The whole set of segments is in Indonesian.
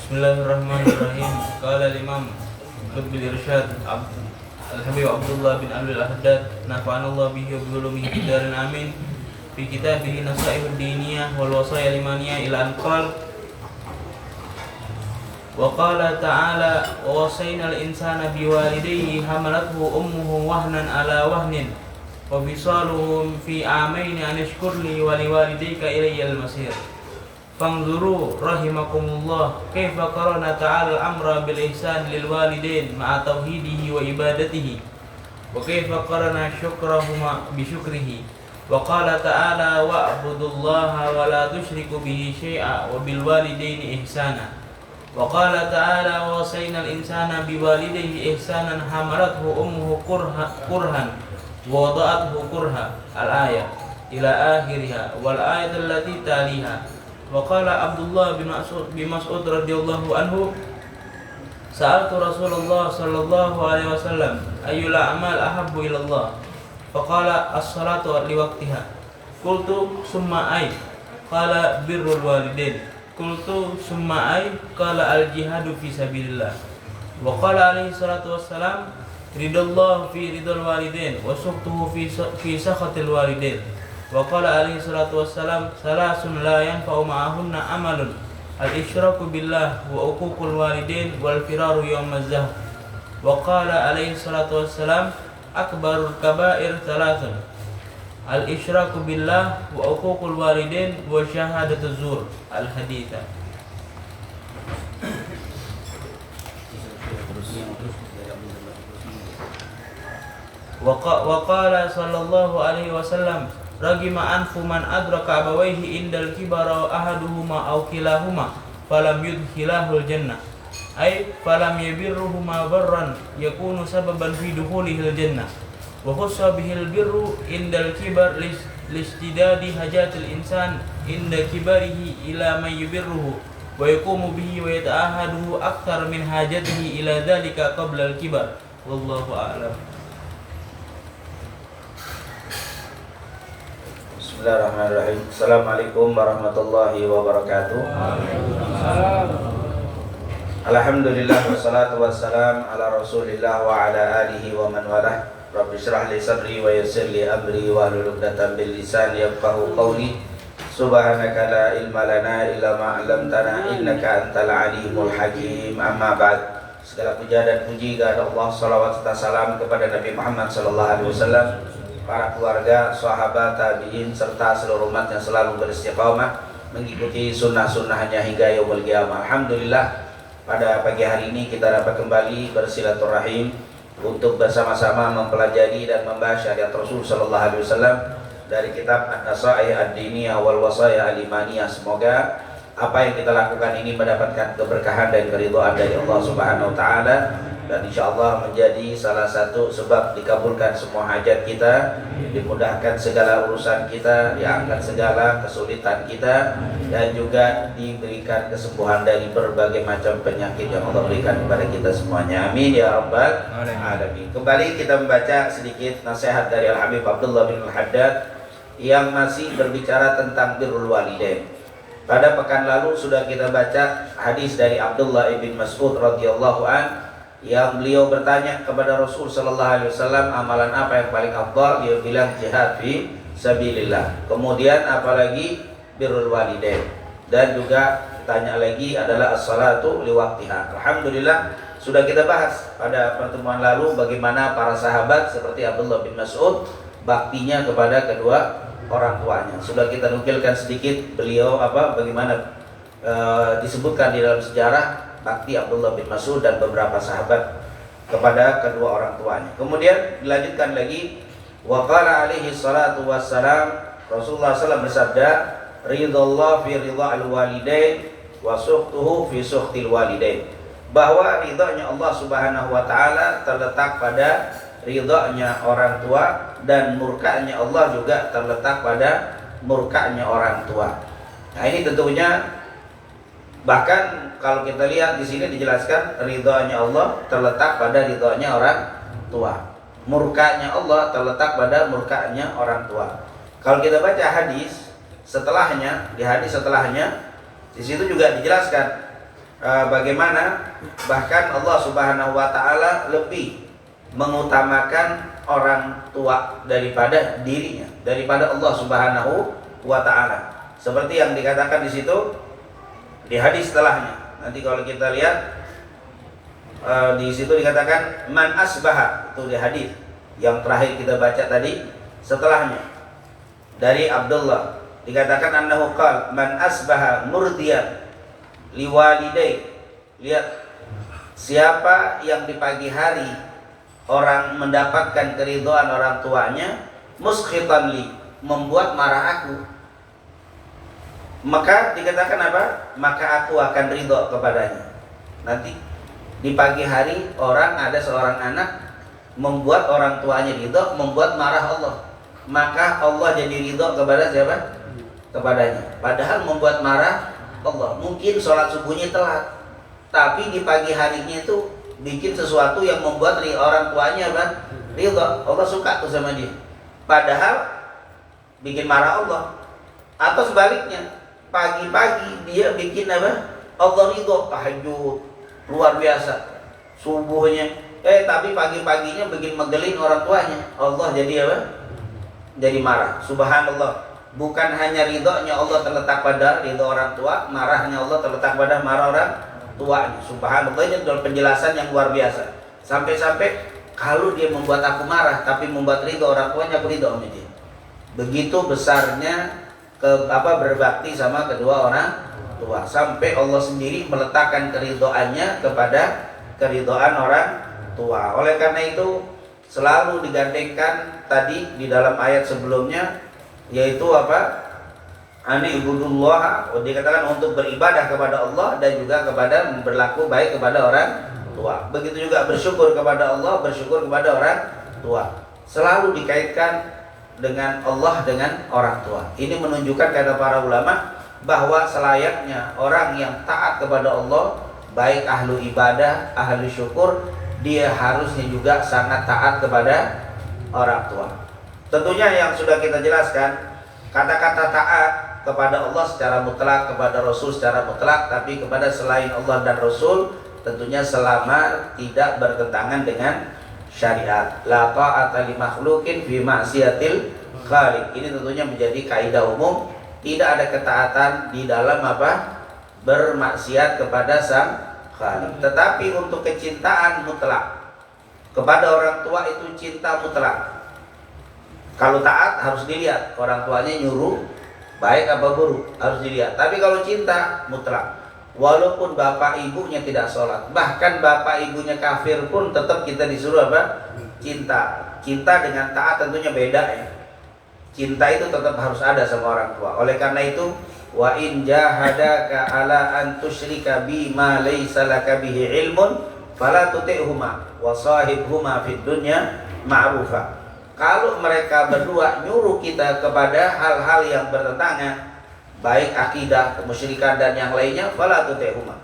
Bismillahirrahmanirrahim. Qala al-Imam Lubbil Irsyad Al-Habib Abdullah bin Abdul Haddad nafa'anallahu bihi wa bi ulumihi fid darin amin fi kitabihi Nasaihud Diniyah wal Wasaya Limaniyah ila anqal wa qala ta'ala wa wasaynal insana biwalidayhi hamalathu ummuhu wahnan ala wahnin wa bisaluhum fi amaini an ishkurli wa liwalidayka ilayyal masir. Fanzuru rahimakumullah kaifa qarana ta'ala al-amra bil ihsan lil walidain ma'a tauhidihi wa ibadatihi wa kaifa qarana syukrahuma bi syukrihi wa qala ta'ala wa'budullaha wa la tusyriku bihi syai'a wa bil walidaini ihsana wa qala ta'ala wa wasaynal insana bi walidayhi ihsanan hamalathu ummuhu kurhan wa wada'athu kurha al-ayah ila akhiriha wal ayatul lati taliha. Wa qala Abdullah bin Mas'ud radhiyallahu anhu sa'altu Rasulullah sallallahu alaihi wasallam ayyul a'mal ahabbu ila Allah faqala as-salatu li waqtiha qultu summa ay qala birrul walidain qultu summa ay qala al-jihadu fi sabilillah wa qala alaihi salatu wassalam ridallahu fi ridal walidain wa sukhtuhu fi sakhatil walidain. Wa qala alaihi salatu wassalam salasun la yanfa'u ma'ahunna amalun al-isyraku billah wa uququl walidain wal firaru yawmaz zahf. Wa qala alaihi salatu wassalam akbarul kaba'ir thalathun al-isyraku billah wa uququl walidain wa syahadatuz zur al-haditha. Wa qala sallallahu alaihi wasallam ragima anfu man adraka abawaihi indal kibara ahaduhuma aw kilahuma falam yudkhilahul jannah ay falam yabirruhuma barran yakunu sababan fi dukhulihil jannah wa khussa bihil birru indal kibar listidadi hajatil insan inda kibarihi ila man yubirruhu wa yaqumu bihi wa yata'ahaduhu akthar min hajatihi ila dhalika qabla al kibar wallahu a'lam. Bismillahirrahmanirrahim. Assalamualaikum warahmatullahi wabarakatuh. Alhamdulillah wassalatu wassalam ala Rasulillah wa ala alihi wa man walah. Rabbi shrah li sadri wa yassir li amri wa hlul 'uqdatam min lisani yafqahu qawli. Subhanaka la ilma lana illa ma 'allamtana innaka antal alimul hakim. Amma ba'd. Segala puja dan puji kepada Allah, salawat serta salam kepada Nabi Muhammad sallallahu alaihi wasallam, para keluarga, sahabat, tabi'in, serta seluruh umat yang selalu beristiqamah mengikuti sunnah-sunnahnya hingga yaumul qiyamah. Alhamdulillah, pada pagi hari ini kita dapat kembali bersilaturahim untuk bersama-sama mempelajari dan membahas syariat Rasul sallallahu alaihi wasallam dari kitab An-Nasaih Ad-Diniyah wal Wasaya Al-Imaniyah. Semoga apa yang kita lakukan ini mendapatkan keberkahan dan keridhaan dari Allah Subhanahu wa taala, dan insyaallah menjadi salah satu sebab dikabulkan semua hajat kita, dimudahkan segala urusan kita, diangkat segala kesulitan kita, dan juga diberikan kesembuhan dari berbagai macam penyakit yang Allah berikan kepada kita semuanya. Amin ya rabbal alamin. Kembali kita membaca sedikit nasihat dari Al-Habib Abdullah bin Haddad yang masih berbicara tentang birrul walidain. Pada pekan lalu sudah kita baca hadis dari Abdullah bin Mas'ud radhiyallahu an yang beliau bertanya kepada Rasul sallallahu alaihi wasallam, amalan apa yang paling afdal? Dia bilang jihad fi sabilillah. Kemudian apalagi birrul walidain, dan juga tanya lagi adalah as-salatu li waqtiha. Alhamdulillah sudah kita bahas pada pertemuan lalu bagaimana para sahabat seperti Abdullah bin Mas'ud baktinya kepada kedua orang tuanya. Sudah kita nukilkan sedikit beliau bagaimana disebutkan di dalam sejarah bakti Abdullah bin Mas'ud dan beberapa sahabat kepada kedua orang tuanya. Kemudian dilanjutkan lagi, wa qala alaihi salatu wassalam, Rasulullah SAW bersabda, ridallah fi ridha al-walidain wa sukhtuhu fi sukhtil walidain. Bahwa ridhanya Allah Subhanahu wa taala terletak pada ridhanya orang tua, dan murkanya Allah juga terletak pada murkanya orang tua. Nah, ini tentunya bahkan kalau kita lihat di sini dijelaskan ridhonya Allah terletak pada ridhonya orang tua, murkanya Allah terletak pada murkanya orang tua. Kalau kita baca hadis setelahnya, di hadis setelahnya di situ juga dijelaskan bagaimana bahkan Allah Subhanahu wa taala lebih mengutamakan orang tua daripada dirinya, daripada Allah Subhanahu wa taala. Seperti yang dikatakan di situ di hadis setelahnya. Nanti kalau kita lihat di situ dikatakan man asbaha, itu di hadis yang terakhir kita baca tadi setelahnya dari Abdullah dikatakan annahu qala man asbaha murdiyan liwalidai. Lihat, siapa yang di pagi hari orang mendapatkan keridhaan orang tuanya, muskhitan li, membuat marah aku, maka dikatakan apa? Maka aku akan ridho kepadanya. Nanti di pagi hari orang ada seorang anak membuat orang tuanya ridho, membuat marah Allah, maka Allah jadi ridho kepada siapa? Kepadanya. Padahal membuat marah Allah, mungkin sholat subuhnya telat, tapi di pagi harinya itu bikin sesuatu yang membuat orang tuanya apa? Ridho. Allah suka tuh sama dia, padahal bikin marah Allah. Atau sebaliknya, pagi-pagi dia bikin apa? Allah ridho, tahajud luar biasa subuhnya, tapi pagi-paginya bikin megelin orang tuanya, Allah jadi apa? Jadi marah. Subhanallah, bukan hanya ridhonya Allah terletak pada ridho orang tua, marahnya Allah terletak pada marah orang tuanya. Subhanallah, ini adalah penjelasan yang luar biasa. Sampai-sampai kalau dia membuat aku marah tapi membuat ridho orang tuanya, aku ridho sama dia. Begitu besarnya berbakti sama kedua orang tua, sampai Allah sendiri meletakkan keridhoannya kepada keridhaan orang tua. Oleh karena itu selalu digandengkan tadi di dalam ayat sebelumnya, yaitu apa? Ani ibudullah, dikatakan untuk beribadah kepada Allah dan juga kepada berlaku baik kepada orang tua. Begitu juga bersyukur kepada Allah, bersyukur kepada orang tua. Selalu dikaitkan dengan Allah dengan orang tua. Ini menunjukkan, kata para ulama, bahwa selayaknya orang yang taat kepada Allah, baik ahlu ibadah, ahlu syukur, dia harusnya juga sangat taat kepada orang tua. Tentunya yang sudah kita jelaskan, kata-kata taat kepada Allah secara mutlak, kepada Rasul secara mutlak, tapi kepada selain Allah dan Rasul tentunya selama tidak bertentangan dengan syariat. La ta'ata li makhluqin fi ma'siyatil khaliq. Ini tentunya menjadi kaidah umum, tidak ada ketaatan di dalam apa? Bermaksiat kepada sang khaliq. Tetapi untuk kecintaan mutlak kepada orang tua itu cinta mutlak. Kalau taat harus dilihat orang tuanya nyuruh baik apa buruk, harus dilihat. Tapi kalau cinta mutlak, walaupun bapak ibunya tidak sholat, bahkan bapak ibunya kafir pun tetap kita disuruh apa? Cinta. Cinta dengan taat tentunya beda ya. Cinta itu tetap harus ada sama orang tua. Oleh karena itu, wa in jahadaka ala an tusyrika bima laysa laka bihi ilmun fala tuti'huma wa sahibhuma fid dunya ma'rufa. Kalau mereka berdua nyuruh kita kepada hal-hal yang bertentangan, baik akidah, kemusyrikan dan yang lainnya, fala tuti'huma,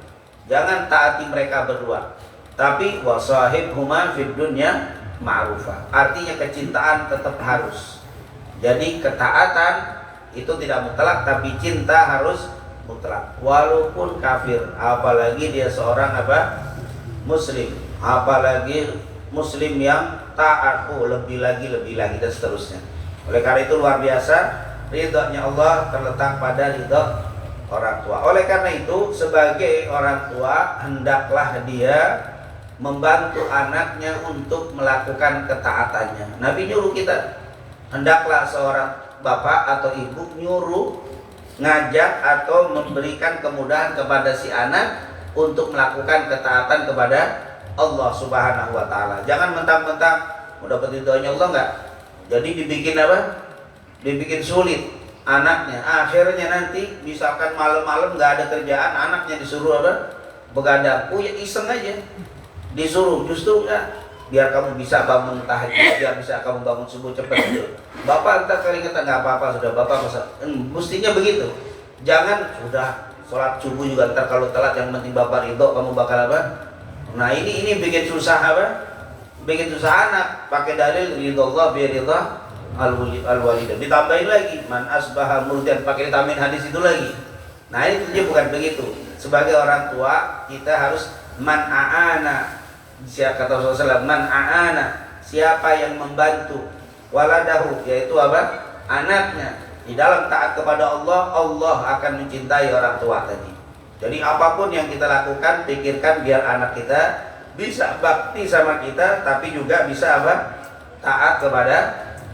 jangan taati mereka berdua. Tapi wa sahibhuma fid dunya ma'rufa, artinya kecintaan tetap harus. Jadi ketaatan itu tidak mutlak, tapi cinta harus mutlak, walaupun kafir, apalagi dia seorang apa? Muslim, apalagi muslim yang taat, lebih lagi dan seterusnya. Oleh karena itu luar biasa, ridhonya Allah terletak pada ridho orang tua. Oleh karena itu sebagai orang tua hendaklah dia membantu anaknya untuk melakukan ketaatannya. Nabi nyuruh kita, hendaklah seorang bapak atau ibu nyuruh, ngajak atau memberikan kemudahan kepada si anak untuk melakukan ketaatan kepada Allah Subhanahu wa taala. Jangan mentang-mentang mau dapat ridhonya Allah enggak, jadi dibikin apa? Dibikin sulit anaknya. Akhirnya nanti misalkan malam-malam enggak ada kerjaan, anaknya disuruh apa? Begadang. Ya iseng aja. Disuruh, justru enggak, biar kamu bisa bangun tahajud, biar bisa kamu bangun subuh cepat tidur. Bapak entar keringetan, enggak apa-apa, sudah bapak masa. Mestinya begitu. Jangan sudah sholat subuh juga entar kalau telat, yang penting bapak ridho, kamu bakal apa? Nah ini bikin susah apa? Bikin susah anak. Pakai dalil ridho Allah bi ridha al-walidah. Ditambahin lagi man asbaha murdian, pakai tambahin hadis itu lagi. Nah ini tentunya bukan begitu. sebagai orang tua kita harus man a'ana, siapa kata Rasulullah SAW, man a'ana, siapa yang membantu waladahu, yaitu apa? Anaknya di dalam taat kepada Allah, Allah akan mencintai orang tua tadi. Jadi apapun yang kita lakukan, pikirkan biar anak kita bisa bakti sama kita, tapi juga bisa apa? Taat kepada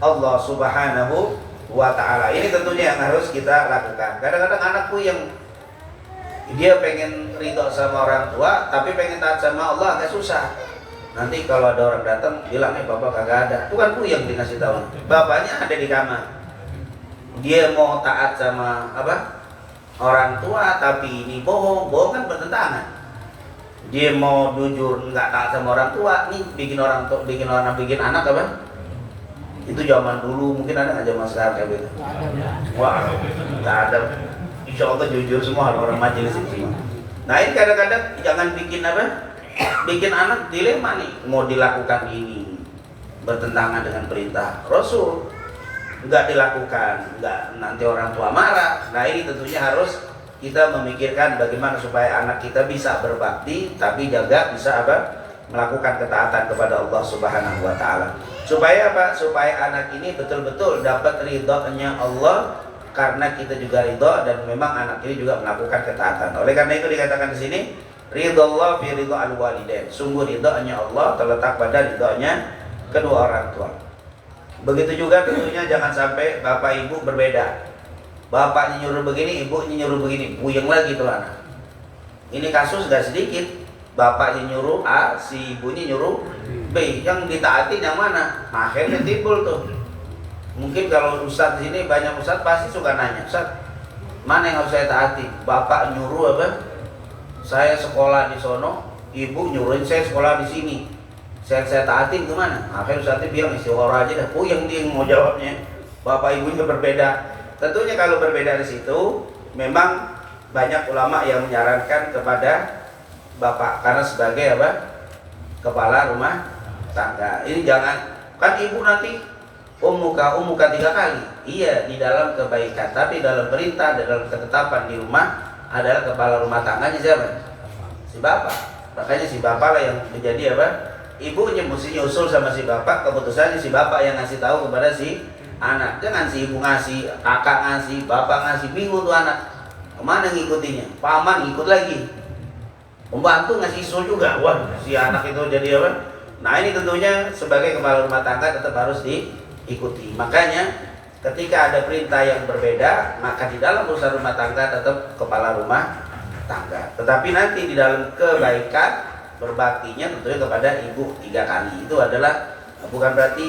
Allah Subhanahu wa ta'ala. Ini tentunya yang harus kita lakukan. Kadang-kadang anakku yang dia pengen ridho sama orang tua, tapi pengen taat sama Allah agak susah. Nanti kalau ada orang datang bilang, bapak kagak ada. Itu kan yang dikasih tahu. Bapaknya ada di kamar. Dia mau taat sama apa? Orang tua, tapi ini bohong. Bohong kan bertentangan. Dia mau jujur nggak taat sama orang tua, nih bikin anak apa? Itu zaman dulu, mungkin ada nggak zaman sekarang kayak gitu? Wah, nggak ada. Insya Allah jujur semua orang majelis ini semua. Nah ini kadang-kadang jangan bikin apa? Bikin anak dilema nih, mau dilakukan ini bertentangan dengan perintah Rasul, nggak dilakukan, nggak, nanti orang tua marah. Nah ini tentunya harus kita memikirkan bagaimana supaya anak kita bisa berbakti, tapi juga bisa apa? Melakukan ketaatan kepada Allah Subhanahu wa ta'ala. Supaya apa? Supaya anak ini betul-betul dapat ridhonya Allah, karena kita juga ridho dan memang anak ini juga melakukan ketaatan. Oleh karena itu dikatakan di sini, ridho fi ridho al-walidain. Sungguh ridhonya Allah terletak pada ridhonya kedua orang tua. Begitu juga tentunya jangan sampai bapak ibu berbeda. Bapaknya nyuruh begini, ibunya nyuruh begini, puyeng lagi tuh anak. Ini kasus gak sedikit. Bapaknya nyuruh A, si ibunya nyuruh B. Yang ditaatin yang mana? Akhirnya timbul tuh. Mungkin kalau ustadz di sini banyak ustadz pasti suka nanya, Ustadz, mana yang harus saya taati? Bapak nyuruh apa? Saya sekolah di sono, ibu nyuruhin saya sekolah di sini. Saya taatin kemana? Akhirnya ustadznya bilang istighfar aja dah. Yang dia mau jawabnya. Bapak ibunya berbeda. Tentunya kalau berbeda di situ, memang banyak ulama yang menyarankan kepada bapak, karena sebagai apa? Kepala rumah tangga. Ini jangan, kan ibu nanti umuka 3 kali. Iya, di dalam kebaikan, tapi dalam perintah, dalam ketetapan di rumah adalah kepala rumah tangganya siapa? Si bapak. Makanya si bapak lah yang menjadi apa? Ibunya mesti nyusul sama si bapak, keputusannya si bapak yang ngasih tahu kepada si anak. Jangan si ibu ngasih, kakak ngasih, bapak ngasih, bingung tuh anak. Kemana ngikutinya? Paman ngikut lagi. Pembantu ngasih isul juga. Wah, si anak itu jadi apa? Nah ini tentunya sebagai kepala rumah tangga tetap harus diikuti. Makanya ketika ada perintah yang berbeda, maka di dalam urusan rumah tangga tetap kepala rumah tangga. Tetapi nanti di dalam kebaikan berbaktinya tentunya kepada ibu 3 kali. Itu adalah bukan berarti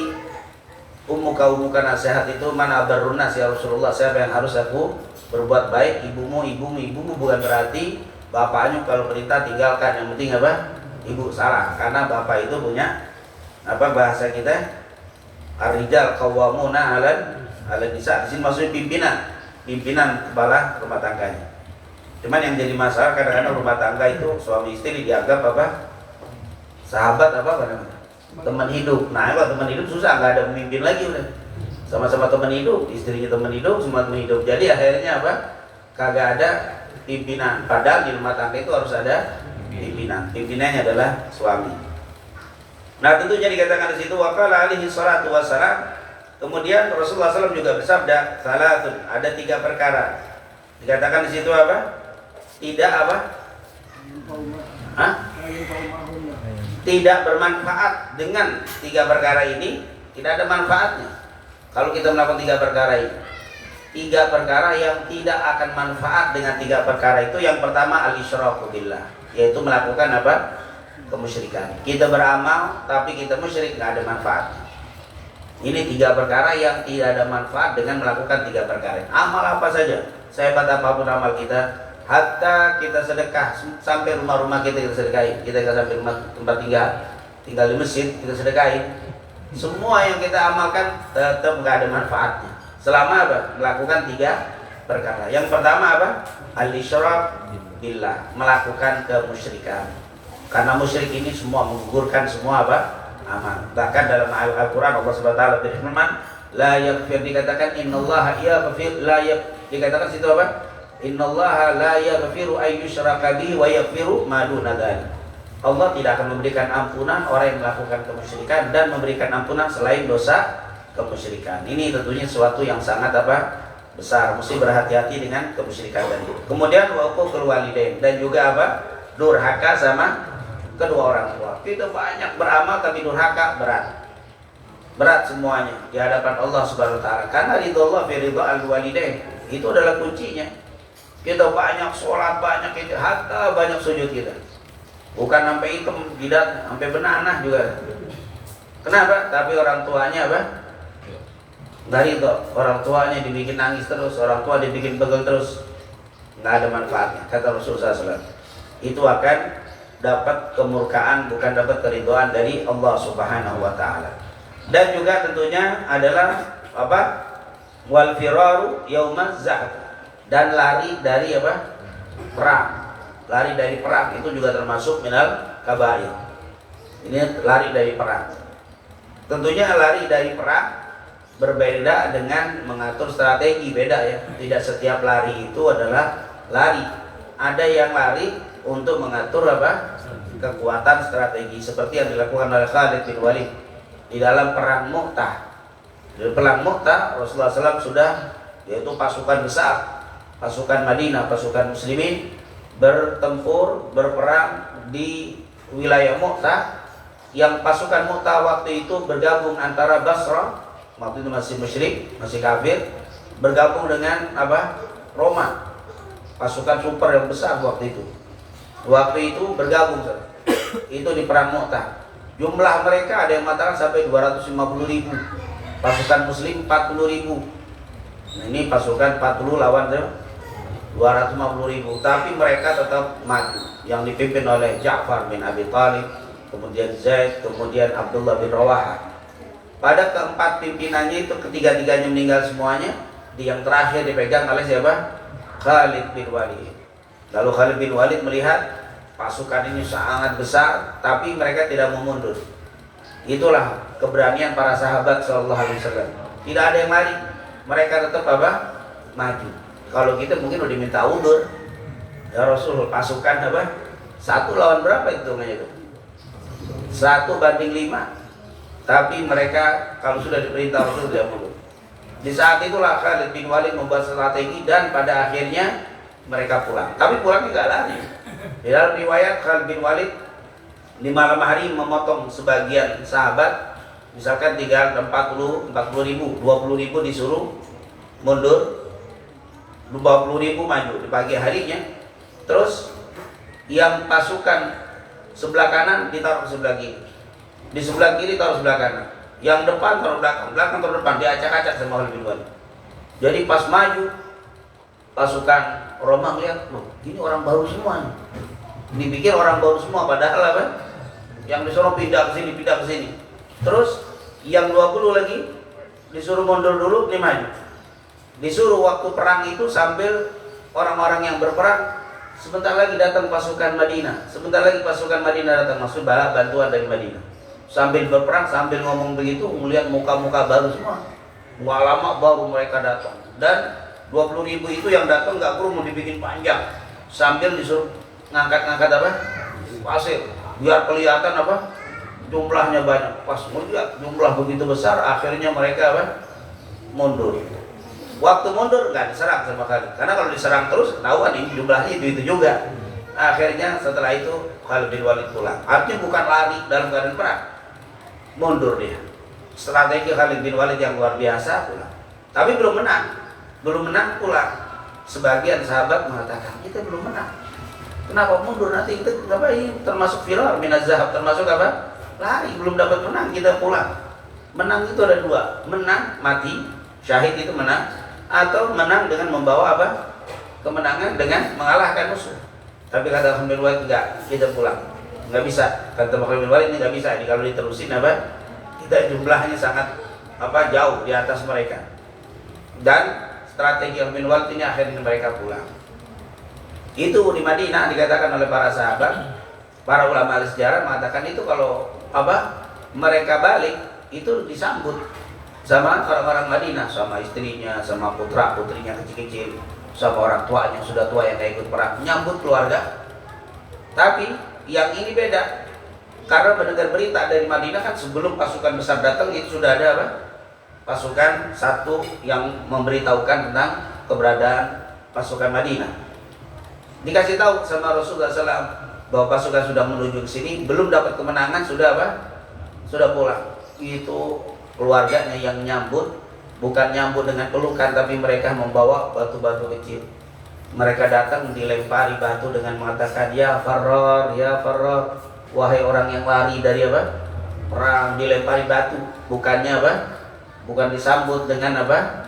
umuka nasihat itu mana baruna ya Rasulullah, siapa yang harus aku berbuat baik? Ibumu, bukan berarti bapaknya kalau perintah tinggalkan, yang penting apa? Ibu. Salah, karena bapak itu punya apa bahasa kita? Ar-rijal qawwamuna 'ala nisa. Di sini maksudnya pimpinan kepala rumah tangganya. Cuman yang jadi masalah kadang-kadang rumah tangga itu suami istri dianggap apa? Sahabat apa namanya? Teman hidup. Nah, kalau teman hidup susah, nggak ada pemimpin lagi udah. Sama-sama teman hidup, istrinya teman hidup, semua teman hidup. Jadi akhirnya apa? Kagak ada pimpinan. Padahal di rumah tangga itu harus ada pimpinan. Pimpinannya adalah suami. Nah tentunya dikatakan di situ waqala alaihi salatu wassalam. Kemudian Rasulullah SAW juga bersabda, salatun, ada 3 perkara. Dikatakan di situ apa? Tidak apa? Hah? Tidak bermanfaat dengan 3 perkara ini, tidak ada manfaatnya. Kalau kita melakukan 3 perkara ini, 3 perkara yang tidak akan manfaat dengan 3 perkara itu. Yang pertama al-isyraku billah, yaitu melakukan apa? Kemusyrikan. Kita beramal tapi kita musyrik, nggak ada manfaatnya. Ini 3 perkara yang tidak ada manfaat dengan melakukan 3 perkara. Amal apa saja, sehebat apapun amal kita, hatta kita sedekah sampai rumah-rumah kita sedekahin. Kita sampai rumah tempat tinggal di masjid kita sedekahin. Semua yang kita amalkan tetap nggak ada manfaatnya selama apa? Melakukan 3 perkara. Yang pertama apa? Al-isyrak billah, melakukan kemusyrikan. Karena musyrik ini semua menggugurkan semua apa? Amal. Bahkan dalam Al-Quran Allah SWT berfirman, la yaghfir, dikatakan innallaha yaghfir la yaghfir, dikatakan situ apa? Innallaha la yaghfiru ay yushraka bihi wa yaghfiru ma duna dzalik. Allah tidak akan memberikan ampunan orang yang melakukan kemusyrikan dan memberikan ampunan selain dosa kemusyrikan. Ini tentunya sesuatu yang sangat besar. Mesti berhati-hati dengan kemusyrikan tadi. Kemudian wa uququl walidain, dan juga durhaka sama kedua orang tua. Kita banyak beramal tapi durhaka berat semuanya di hadapan Allah Subhanahu wa taala. Karena ridha fi ridha al-walidain itu adalah kuncinya. Kita banyak sholat, banyak itu, hatta banyak sujud kita. Bukan sampai hitam, tidak sampai benanah juga. Kenapa? Tapi orang tuanya nggak ridho. Orang tuanya dibikin nangis terus, orang tua dibikin pegel terus, nggak ada manfaatnya. Kata Rasulullah SAW, itu akan dapat kemurkaan, bukan dapat keridhaan dari Allah Subhanahu wa taala. Dan juga tentunya adalah wal firaru yaumaz zahf, dan lari dari perang. Lari dari perang itu juga termasuk minal kabair. Ini lari dari perang. Tentunya lari dari perang berbeda dengan mengatur strategi, beda ya. Tidak setiap lari itu adalah lari. Ada yang lari untuk mengatur kekuatan strategi, seperti yang dilakukan oleh Khalid bin Walid di dalam perang Mu'tah. Di perang Mu'tah Rasulullah SAW sudah, yaitu pasukan besar, pasukan Madinah, pasukan muslimin bertempur, berperang di wilayah Mu'tah. Yang pasukan Mu'tah waktu itu bergabung antara Basra, waktu itu masih musyrik, masih kafir, bergabung dengan Roma, pasukan super yang besar waktu itu. Waktu itu bergabung itu di perang Mu'tah. Jumlah mereka ada yang mengatakan sampai 250.000, pasukan muslim 40.000. Nah, ini pasukan 40 lawan 250.000, tapi mereka tetap maju. Yang dipimpin oleh Ja'far bin Abi Thalib, kemudian Zaid, kemudian Abdullah bin Rawahah. Pada keempat pimpinannya itu, ketiga-tiganya meninggal semuanya. Yang terakhir dipegang oleh siapa? Khalid bin Walid. Lalu Khalid bin Walid melihat pasukan ini sangat besar, tapi mereka tidak mau mundur. Itulah keberanian para sahabat Sallallahu Alaihi Wasallam. Tidak ada yang lari, mereka tetap maju. Kalau kita mungkin udah diminta undur. Ya Rasul, pasukan satu lawan berapa hitungannya itu? 1/5. Tapi mereka kalau sudah diperintah Rasul dia mundur. Di saat itulah Khalid bin Walid membuat strategi dan pada akhirnya mereka pulang. Tapi pulangnya nggak lari. Di dalam riwayat Khalid bin Walid di malam hari memotong sebagian sahabat, misalkan 40.000, 20.000 disuruh mundur, 20.000 maju di pagi harinya. Terus yang pasukan sebelah kanan ditaruh sebelah kiri, di sebelah kiri taruh sebelah kanan, yang depan taruh belakang, belakang taruh depan, diacak-acak sama Khalid bin Walid. Jadi pas maju pasukan Roma lihat, loh, ini orang baru semua nih. Dipikir orang baru semua, padahal yang disuruh pindah ke sini. Terus yang 20 lagi disuruh mundur dulu, ini maju. Disuruh waktu perang itu sambil orang-orang yang berperang, sebentar lagi datang pasukan Madinah. Sebentar lagi pasukan Madinah datang, maksud bantuan dari Madinah. Sambil berperang, sambil ngomong begitu, melihat muka-muka baru semua. Nggak lama baru mereka datang. Dan 20.000 itu yang datang nggak perlu mau dibikin panjang, sambil disuruh ngangkat pasir biar kelihatan jumlahnya banyak. Pas melihat jumlah begitu besar, akhirnya mereka mundur. Waktu mundur nggak diserang sama Khalid, karena kalau diserang terus ketahuan ini jumlahnya itu juga. Akhirnya setelah itu Khalid bin Walid pulang. Artinya bukan lari dalam keadaan perang, mundur dia. Strategi Khalid bin Walid yang luar biasa pulang. Tapi belum menang pulang. Sebagian sahabat mengatakan kita belum menang. Kenapa mundur? Nanti kita ini termasuk firar minaz zahab, termasuk lari, belum dapat menang, kita pulang. Menang itu ada dua, menang mati, syahid itu menang, atau menang dengan membawa kemenangan dengan mengalahkan musuh. Tapi kata Khalid bin Walid enggak, kita pulang. Enggak bisa. Kata Khalid bin Walid ini enggak bisa. Jadi kalau diterusin kita jumlahnya sangat jauh di atas mereka. Dan strategi Khalid bin Walid ini akhirnya mereka pulang. Itu di Madinah dikatakan oleh para sahabat, para ulama sejarah mengatakan itu kalau mereka balik itu disambut sama orang-orang Madinah, sama istrinya, sama putra-putrinya kecil-kecil. sama orang tuanya sudah tua yang gak ikut perang, menyambut keluarga. Tapi yang ini beda, karena mendengar berita dari Madinah kan sebelum pasukan besar datang itu sudah ada apa? Pasukan satu yang memberitahukan tentang keberadaan pasukan Madinah. Dikasih tahu sama Rasulullah SAW bahwa pasukan sudah menuju ke sini, belum dapat kemenangan sudah apa? Sudah pulang. Itu keluarganya yang nyambut, bukan nyambut dengan pelukan, tapi mereka membawa batu-batu kecil. Mereka datang dilempari batu dengan mengatakan, ya Farrar, wahai orang yang lari dari apa? Perang. Dilempari batu, bukannya apa? Bukan disambut dengan apa?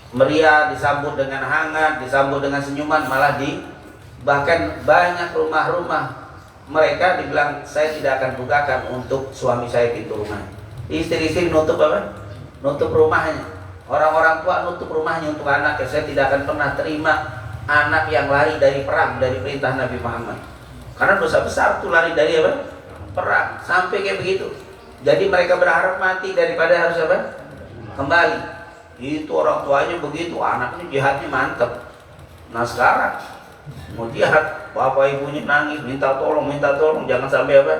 Meriah, disambut dengan hangat, disambut dengan senyuman, malah bahkan banyak rumah-rumah mereka dibilang, saya tidak akan bukakan untuk suami saya pintu rumah. Istri-istri nutup apa? Nutup rumahnya. Orang-orang tua nutup rumahnya untuk anak. Saya tidak akan pernah terima anak yang lari dari perang, dari perintah Nabi Muhammad. Karena dosa besar tuh lari dari apa? Perang. Sampai kayak begitu. Jadi mereka berharap mati daripada harus apa? Kembali. Itu orang tuanya begitu, anaknya jihadnya mantap. Nah sekarang mau jihad, bapak ibunya nangis, minta tolong, jangan sampai apa?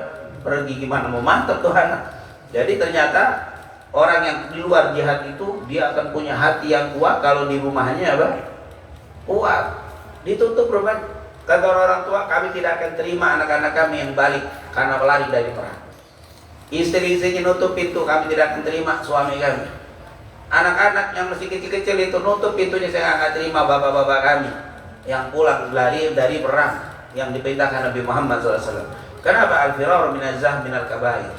Pergi gimana, mau mantap tuh anak. Jadi ternyata orang yang di luar jihad itu dia akan punya hati yang kuat kalau di rumahnya apa? Kuat. Ditutup rumah. Kata orang tua, kami tidak akan terima anak-anak kami yang balik karena lari dari perang. Istri-istrinya nutup pintu, kami tidak akan terima suami kami. Anak-anak yang masih kecil-kecil itu nutup pintunya, saya akan terima bapak-bapak kami yang pulang lari dari perang yang diperintahkan Nabi Muhammad SAW. Kenapa? Al-firar minazah minal kabair.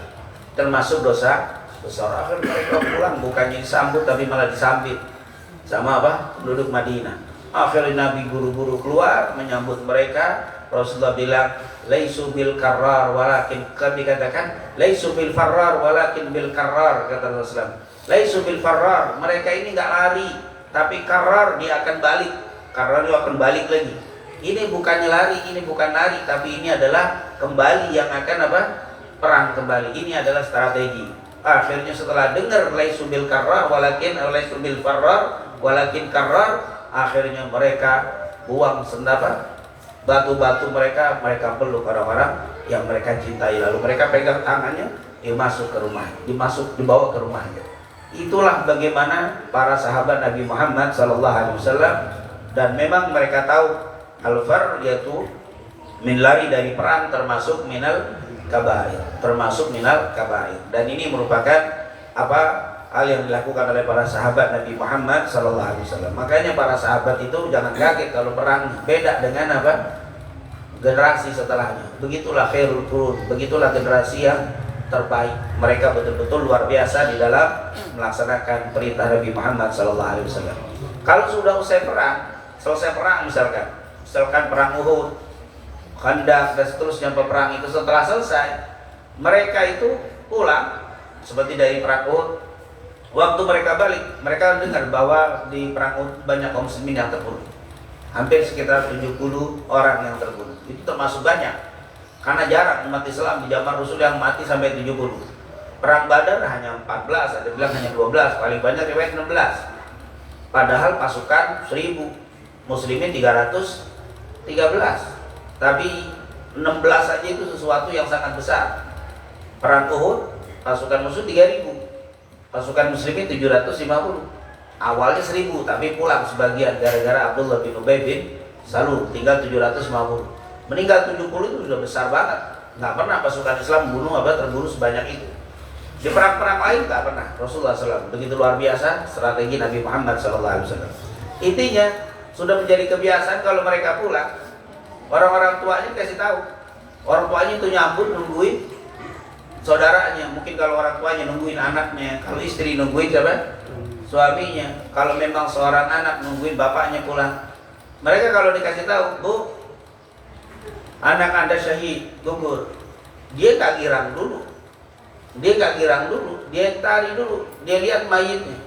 Termasuk dosa besar. Akhirnya mereka pulang bukannya disambut tapi malah disambit sama apa? Penduduk Madinah. Akhirnya Nabi buru-buru keluar menyambut mereka. Rasulullah bilang, laisu bil karrar walakin, kami katakan laisu bil farrar walakin bil karrar, kata Rasulullah. Laisu bil farrar, mereka ini enggak lari, tapi karrar, dia akan balik. Karrar dia akan balik lagi. Ini bukannya lari, ini bukan lari, tapi ini adalah kembali yang akan apa? Perang kembali. Ini adalah strategi. Akhirnya setelah dengar laisu bil karrar walakin laisu bil farrar walakin karrar, akhirnya mereka buang senjata, batu-batu mereka peluk orang-orang yang mereka cintai, lalu mereka pegang tangannya, masuk ke rumah, dibawa ke rumahnya. Itulah bagaimana para sahabat Nabi Muhammad SAW, dan memang mereka tahu al-far yaitu lari dari perang termasuk minal kabair, dan ini merupakan apa hal yang dilakukan oleh para sahabat Nabi Muhammad SAW. Makanya para sahabat itu jangan kaget kalau perang, beda dengan apa? Generasi setelahnya. Begitulah khairul qurun, begitulah generasi yang terbaik. Mereka betul-betul luar biasa di dalam melaksanakan perintah Nabi Muhammad SAW. Kalau sudah selesai perang misalkan perang Uhud, Khandaq dan seterusnya, peperang itu setelah selesai, mereka itu pulang seperti dari perang Uhud. Waktu mereka balik, mereka dengar bahwa di perang Uhud banyak kaum muslimin yang terbunuh. Hampir sekitar 70 orang yang terbunuh. Itu termasuk banyak. Karena jarang umat Islam di zaman Rasul yang mati sampai 70. Perang Badar hanya 14, ada bilang hanya 12, paling banyak riwayat 16. Padahal pasukan 1000, muslimin 313. Tapi 16 saja itu sesuatu yang sangat besar. Perang Uhud, pasukan musuh 3000. Pasukan muslimin 750. Awalnya 1000 tapi pulang sebagian gara-gara Abdullah bin Ubay bin Salul, tinggal 750. Meninggal 70 itu sudah besar banget. Nggak pernah pasukan Islam terbunuh sebanyak itu. Di perang-perang lain nggak pernah. Rasulullah SAW begitu luar biasa strategi Nabi Muhammad SAW. Intinya sudah menjadi kebiasaan kalau mereka pulang, orang-orang tuanya kasih tahu. Orang tuanya itu nyambut, nungguin saudaranya. Mungkin kalau orang tuanya nungguin anaknya, kalau istri nungguin siapa? Suaminya. Kalau memang seorang anak nungguin bapaknya pulang. Mereka kalau dikasih tahu, Bu, anak Anda syahid, gugur, dia gak girang dulu, dia tari dulu, dia lihat mayitnya.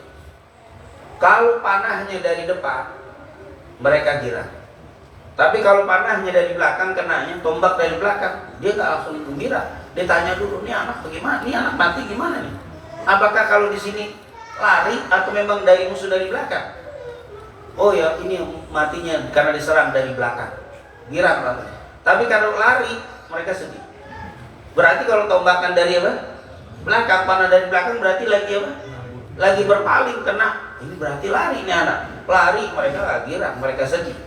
Kalau panahnya dari depan, mereka girang. Tapi kalau panahnya dari belakang, kenanya tombak dari belakang, dia gak langsung gembira. Dia tanya dulu, ini anak bagaimana? Ini anak mati gimana nih? Apakah kalau di sini lari atau memang dari musuh dari belakang? oh ya ini matinya karena diserang dari belakang, girang lah. Tapi kalau lari mereka sedih. Berarti kalau tombakan dari apa? Belakang, panah dari belakang berarti lagi apa? Lagi berpaling, kena. Ini berarti lari ini anak. Lari mereka gak girang, mereka sedih.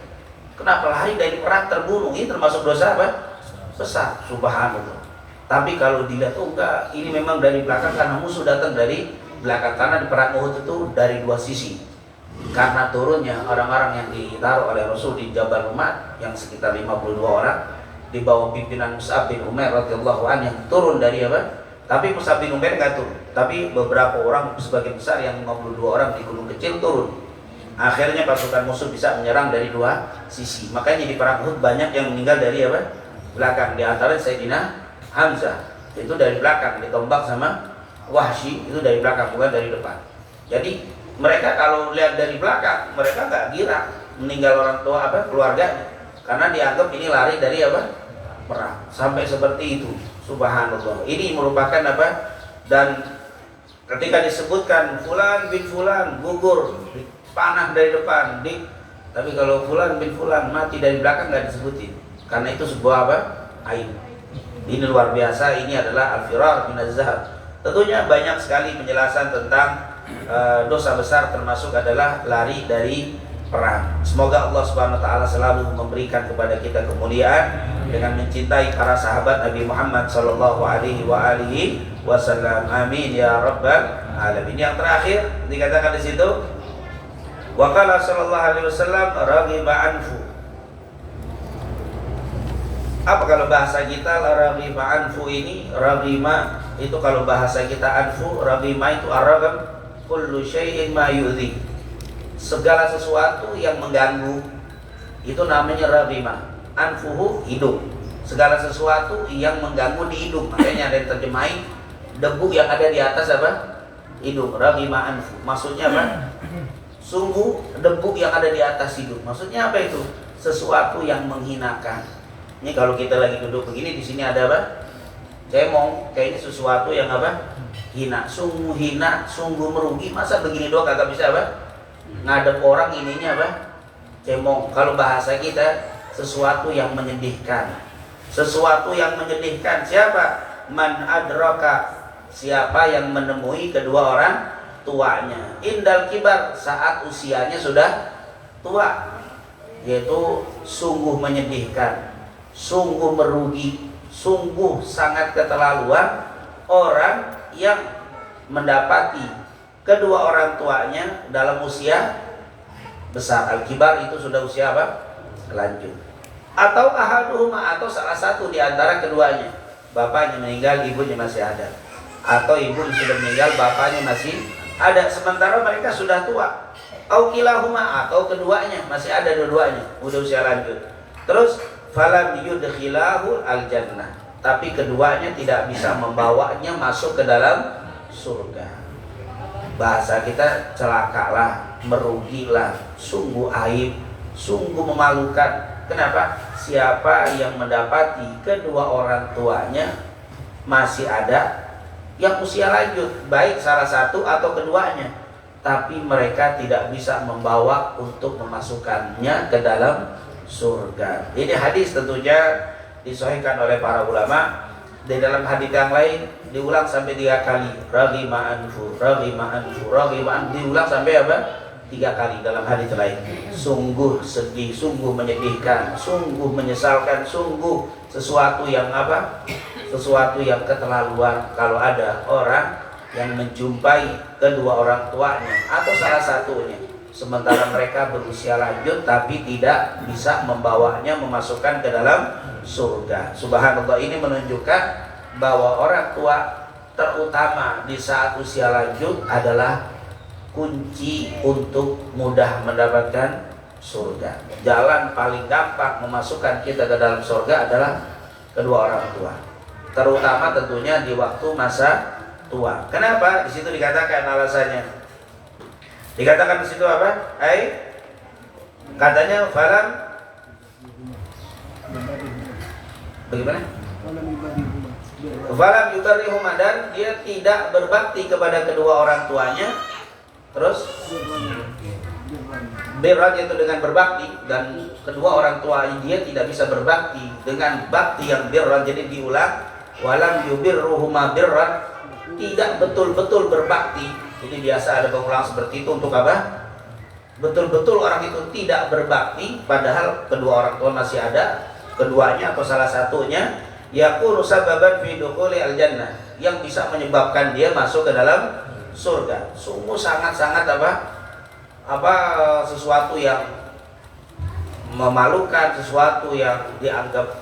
Kenapa lari dari perang terbunuh? Ini termasuk dosa apa? Besar. Subhanallah. Tapi kalau dilihat enggak, ini memang dari belakang karena musuh datang dari belakang. Karena di perang Uhud itu dari dua sisi. Karena turunnya orang-orang yang ditaruh oleh Rasul di Jabal Rumah yang sekitar 52 orang di bawah pimpinan Mus'ab bin Umair radhiyallahu anhu yang turun dari apa? Tapi Mus'ab bin Umair nggak turun. Tapi beberapa orang, sebagian besar yang 52 orang di gunung kecil turun. Akhirnya pasukan musuh bisa menyerang dari dua sisi. Makanya di perang Uhud banyak yang meninggal dari apa? Belakang. Di antara Sayyidina Hamzah itu dari belakang, ditombak sama Wahsy itu dari belakang, bukan dari depan. Jadi mereka kalau lihat dari belakang, mereka nggak girang meninggal orang tua apa keluarganya, karena dianggap ini lari dari apa? Perang. Sampai seperti itu. Subhanallah. Ini merupakan apa? Dan ketika disebutkan Fulan bin Fulan gugur panah dari depan, tapi kalau Fulan bin Fulan mati dari belakang nggak disebutin, karena itu sebuah apa? Aib. Ini luar biasa. Ini adalah al-firar min az-zahab. Tentunya banyak sekali penjelasan tentang dosa besar, termasuk adalah lari dari perang. Semoga Allah Subhanahu wa taala selalu memberikan kepada kita kemuliaan dengan mencintai para sahabat Nabi Muhammad sallallahu alaihi wasallam. Amin ya rabbal alamin. Yang terakhir dikatakan di situ, wa qala sallallahu alaihi wasallam raghiba anfu. Apa kalau bahasa kita raghiba anfu ini? Raghima itu kalau bahasa kita anfu, raghima itu aragam kullu syai'in ma yu'dhi. Segala sesuatu yang mengganggu itu namanya raghima. Anfuhu hidung. Segala sesuatu yang mengganggu di hidung. Makanya ada yang terjemahin debu yang ada di atas apa? Hidung. Raghima anfu. Maksudnya apa? Sungguh debu yang ada di atas hidung. Maksudnya apa itu? Sesuatu yang menghinakan. Ini kalau kita lagi duduk begini, di sini ada apa? Cemong. Kayaknya sesuatu yang apa? Hina. Sungguh merugi. Masa begini doang kagak bisa apa? Ngadep orang ininya apa? Cemong. Kalau bahasa kita sesuatu yang menyedihkan. Sesuatu yang menyedihkan. Siapa? Man adraka. Siapa yang menemui kedua orang tuanya indal kibar, saat usianya sudah tua. Yaitu sungguh menyedihkan, sungguh merugi, sungguh sangat keterlaluan orang yang mendapati kedua orang tuanya dalam usia besar. Al-kibar itu sudah usia apa? Lanjut. Atau ahaduhuma, atau salah satu di antara keduanya, bapaknya meninggal, ibunya masih ada, atau ibu sudah meninggal, bapaknya masih ada, sementara mereka sudah tua. Au kilahuma, atau keduanya masih ada, dua-duanya udah usia lanjut. Terus falam yudkhilahu al-jannah, tapi keduanya tidak bisa membawanya masuk ke dalam surga. Bahasa kita celakalah, merugilah, sungguh aib, sungguh memalukan. Kenapa? Siapa yang mendapati kedua orang tuanya masih ada yang usia lanjut, baik salah satu atau keduanya, tapi mereka tidak bisa membawa untuk memasukkannya ke dalam surga. Ini hadis tentunya disahihkan oleh para ulama. Di dalam hadis yang lain diulang sampai 3 kali. Raghima anfu, raghima anfu, raghima anfu, diulang sampai apa? 3 kali dalam hadis lain. Sungguh sedih, sungguh menyedihkan, sungguh menyesalkan, sungguh sesuatu yang apa? Sesuatu yang keterlaluan kalau ada orang yang menjumpai kedua orang tuanya atau salah satunya, sementara mereka berusia lanjut tapi tidak bisa membawanya memasukkan ke dalam surga. Subhanallah, ini menunjukkan bahwa orang tua terutama di saat usia lanjut adalah kunci untuk mudah mendapatkan surga. Jalan paling gampang memasukkan kita ke dalam surga adalah kedua orang tua, terutama tentunya di waktu masa tua. Kenapa? Di situ dikatakan alasannya. Dikatakan di situ apa? Katanya falam, bagaimana? Falam yukarrihuma, dan dia tidak berbakti kepada kedua orang tuanya. Terus birran itu dengan berbakti, dan kedua orang tua dia tidak bisa berbakti dengan bakti yang birran. Jadi diulang, walam yubirruhuma birran, tidak betul-betul berbakti. Ini biasa ada pengulang seperti itu untuk apa? Betul-betul orang itu tidak berbakti padahal kedua orang tua masih ada, keduanya atau salah satunya yakunu sababan fi dukhuli al-jannah, yang bisa menyebabkan dia masuk ke dalam surga. Sungguh sangat-sangat sesuatu yang memalukan, sesuatu yang dianggap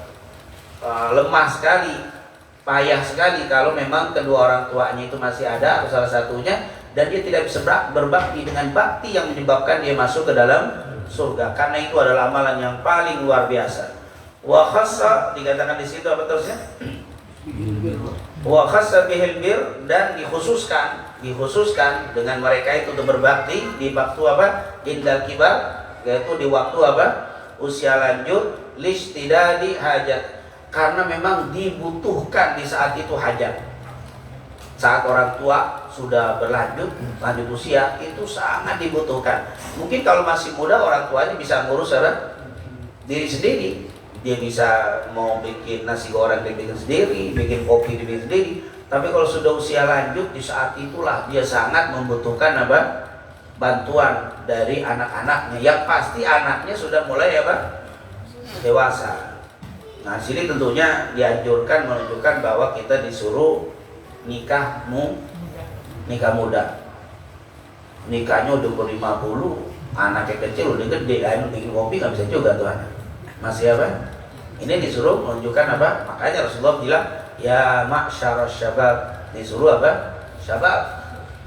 lemah sekali, payah sekali kalau memang kedua orang tuanya itu masih ada atau salah satunya, dan dia tidak bisa berbakti dengan bakti yang menyebabkan dia masuk ke dalam surga. Karena itu adalah amalan yang paling luar biasa. Wa khassa, dikatakan di situ apa terusnya? Wa khassa bihil bir, dan dikhususkan dengan mereka itu untuk berbakti di waktu apa? Indal kibar, yaitu di waktu apa? Usia lanjut, listidadi hajat, karena memang dibutuhkan di saat itu hajat. Saat orang tua sudah lanjut usia itu sangat dibutuhkan. Mungkin kalau masih muda orang tuanya bisa ngurus diri sendiri. Dia bisa mau bikin nasi goreng dia bikin sendiri, bikin kopi dia bikin sendiri. Tapi kalau sudah usia lanjut, di saat itulah dia sangat membutuhkan bantuan dari anak-anaknya. Yang pasti anaknya sudah mulai dewasa. Nah, sini tentunya dianjurkan menunjukkan bahwa kita disuruh nikah muda. Nikahnya udah umur 50, anaknya kecil udah gede, bikin kopi nggak bisa juga tuh anak. Masih ini disuruh menunjukkan makanya Rasulullah bilang ya ma'syarasy syabab, disuruh syabab,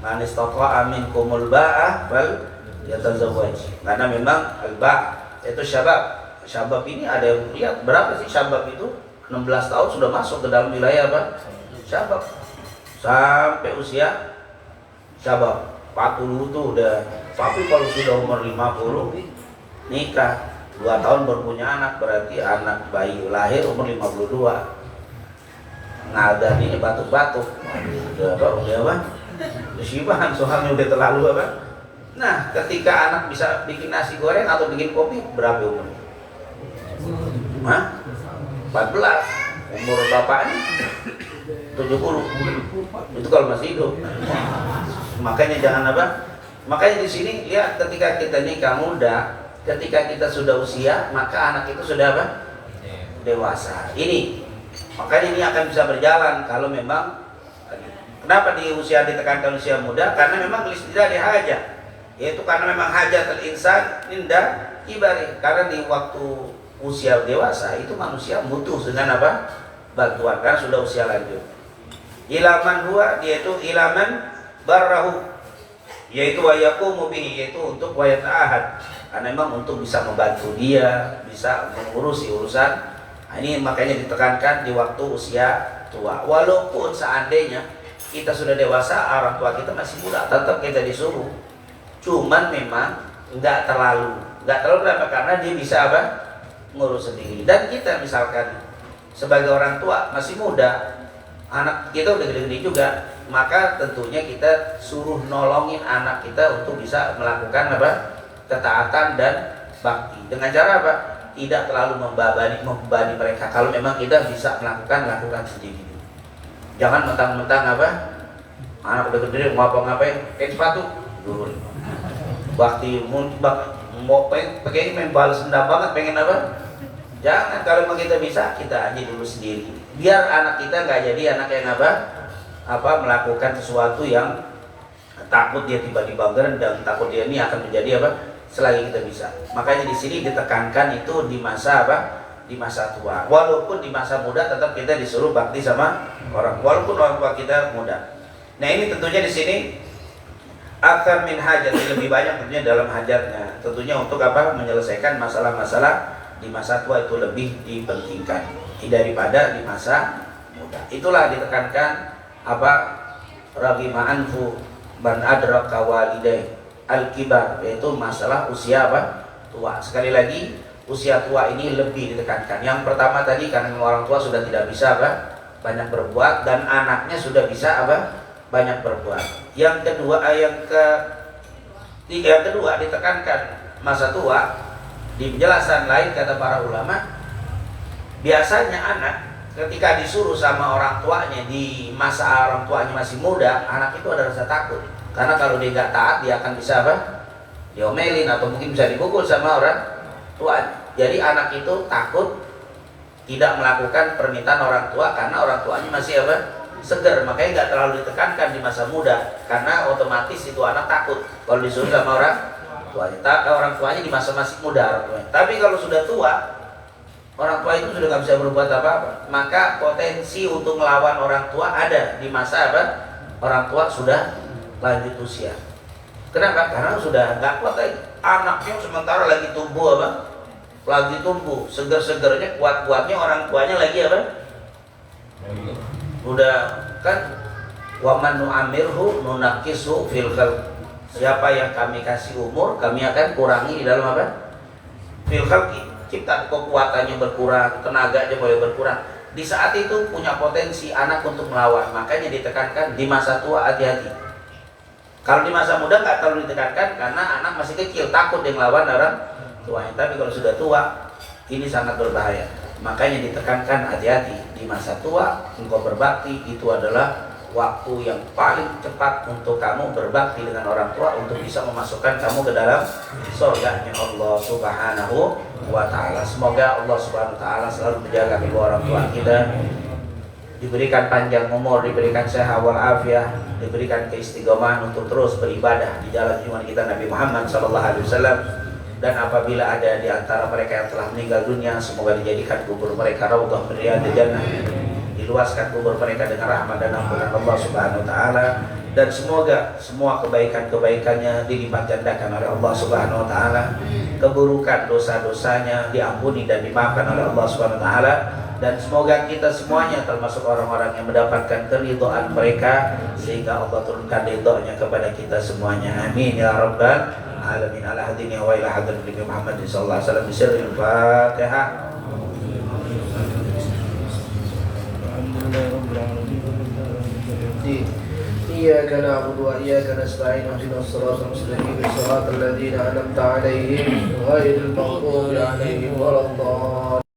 man istata'a minkumul ba'ah wal yatazawwaj. Karena memang al-ba' itu syabab. Syabab ini ada yang lihat berapa sih syabab itu? 16 tahun sudah masuk ke dalam wilayah syabab. Sampai usia syabab 40 tuh udah. Tapi kalau sudah umur 50 nikah, 2 tahun baru punya anak, berarti anak bayi lahir umur 52. Nada ini batuk-batuk. Udah musibahan soalnya udah terlalu Nah, ketika anak bisa bikin nasi goreng atau bikin kopi, berapa umurnya? 14. Umur bapaknya 70. Itu kalau masih hidup. Makanya jangan Makanya di sini lihat, ketika kita nikah muda, ketika kita sudah usia, maka anak itu sudah dewasa. Ini makanya ini akan bisa berjalan kalau memang. Kenapa di usia ditekankan usia muda? Karena memang tidak dihajat, yaitu karena memang hajat al-insan indah kibari. Karena di waktu usia dewasa itu manusia butuh dengan bantuan, karena sudah usia lanjut. Ilaman huwa, yaitu ilaman barahu, yaitu wayaqumu bihi, yaitu untuk wayata'ahad, karena memang untuk bisa membantu dia, bisa mengurusi urusan. Nah, ini makanya ditekankan di waktu usia tua. Walaupun seandainya kita sudah dewasa, orang tua kita masih muda, tetap kita disuruh. Cuman memang nggak terlalu berapa, karena dia bisa ngurus sendiri. Dan kita misalkan sebagai orang tua masih muda, anak kita udah gede-gede juga, maka tentunya kita suruh nolongin anak kita untuk bisa melakukan ketaatan dan bakti. Dengan cara tidak terlalu membebani mereka. Kalau memang kita bisa lakukan sendiri. Jangan mentang-mentang anak udah gede mau ngapain, kayak sepatu dulu. Bakti mau pengen main balas dendam banget, pengen Jangan. Kalau memang kita bisa, kita aja dulu sendiri. Biar anak kita nggak jadi anak yang melakukan sesuatu yang takut dia tiba-tiba dan takut dia ini akan menjadi selagi kita bisa. Makanya di sini ditekankan itu di masa di masa tua. Walaupun di masa muda tetap kita disuruh bakti sama orang, walaupun orang tua kita muda. Nah, ini tentunya di sini akar min hajat, lebih banyak tentunya dalam hajatnya. Tentunya untuk menyelesaikan masalah-masalah di masa tua itu lebih dipentingkan daripada di masa muda. Itulah ditekankan raghima anfu man adraka walidayhi al-kibar, yaitu masalah usia tua. Sekali lagi, usia tua ini lebih ditekankan. Yang pertama tadi karena orang tua sudah tidak bisa banyak berbuat, dan anaknya sudah bisa banyak berbuat. Yang kedua ditekankan masa tua, di penjelasan lain kata para ulama, biasanya anak ketika disuruh sama orang tuanya di masa orang tuanya masih muda, anak itu ada rasa takut. Karena kalau dia nggak taat, dia akan bisa apa? Diomelin atau mungkin bisa dipukul sama orang tuanya. Jadi anak itu takut tidak melakukan permintaan orang tua karena orang tuanya masih apa? Seger. Makanya nggak terlalu ditekankan di masa muda, karena otomatis itu anak takut kalau disuruh sama orang tuanya di masa masih muda orang tuanya. Tapi kalau sudah tua, orang tua itu sudah nggak bisa berbuat apa-apa, maka potensi untuk melawan orang tua ada di masa apa? Orang tua sudah lanjut usia. Kenapa? Karena sudah nggak kuat lagi. Anaknya sementara lagi tumbuh apa? Lagi tumbuh, seger-segernya, kuat-kuatnya, orang tuanya lagi apa? Udah kan, waman nu'amirhu nunakisu fil khalq. Siapa yang kami kasih umur, kami akan kurangi di dalam apa? Fil khalqi. Cipta kekuatannya berkurang, tenaganya boleh berkurang. Di saat itu punya potensi anak untuk melawan. Makanya ditekankan di masa tua hati-hati. Kalau di masa muda nggak terlalu ditekankan karena anak masih kecil, takut dia melawan orang tuanya. Tapi kalau sudah tua, ini sangat berbahaya. Makanya ditekankan hati-hati. Di masa tua engkau berbakti, itu adalah waktu yang paling cepat untuk kamu berbakti dengan orang tua, untuk bisa memasukkan kamu ke dalam surganya Allah Subhanahu wa ta'ala. Semoga Allah Subhanahu wa ta'ala selalu menjaga kedua orang tua kita, diberikan panjang umur, diberikan sehat walafiat, diberikan keistiqomahan untuk terus beribadah di jalan junjungan kita Nabi Muhammad SAW. Dan apabila ada di antara mereka yang telah meninggal dunia, semoga dijadikan kubur mereka raudhah min riyadil jannah, diluaskan kubur mereka dengan rahmat dan ampunan Allah Subhanahu wa ta'ala, dan semoga semua kebaikan-kebaikannya dilipat gandakan oleh Allah Subhanahu wa ta'ala, keburukan dosa-dosanya diampuni dan dimaafkan oleh Allah Subhanahu wa ta'ala, dan semoga kita semuanya termasuk orang-orang yang mendapatkan keridhaan mereka, sehingga Allah turunkan ridhonya kepada kita semuanya. Amin ya rabbal alamin. Ala hadini wa ila hadrat Nabi Muhammad sallallahu alaihi wasallam. Bismillahirrahmanirrahim. Fatihah. إياك نعبد وإياك نستعين اهدنا الصراط المستقيم صراط الذين أنعمت عليهم غير المغضوب عليهم ولا الضالين.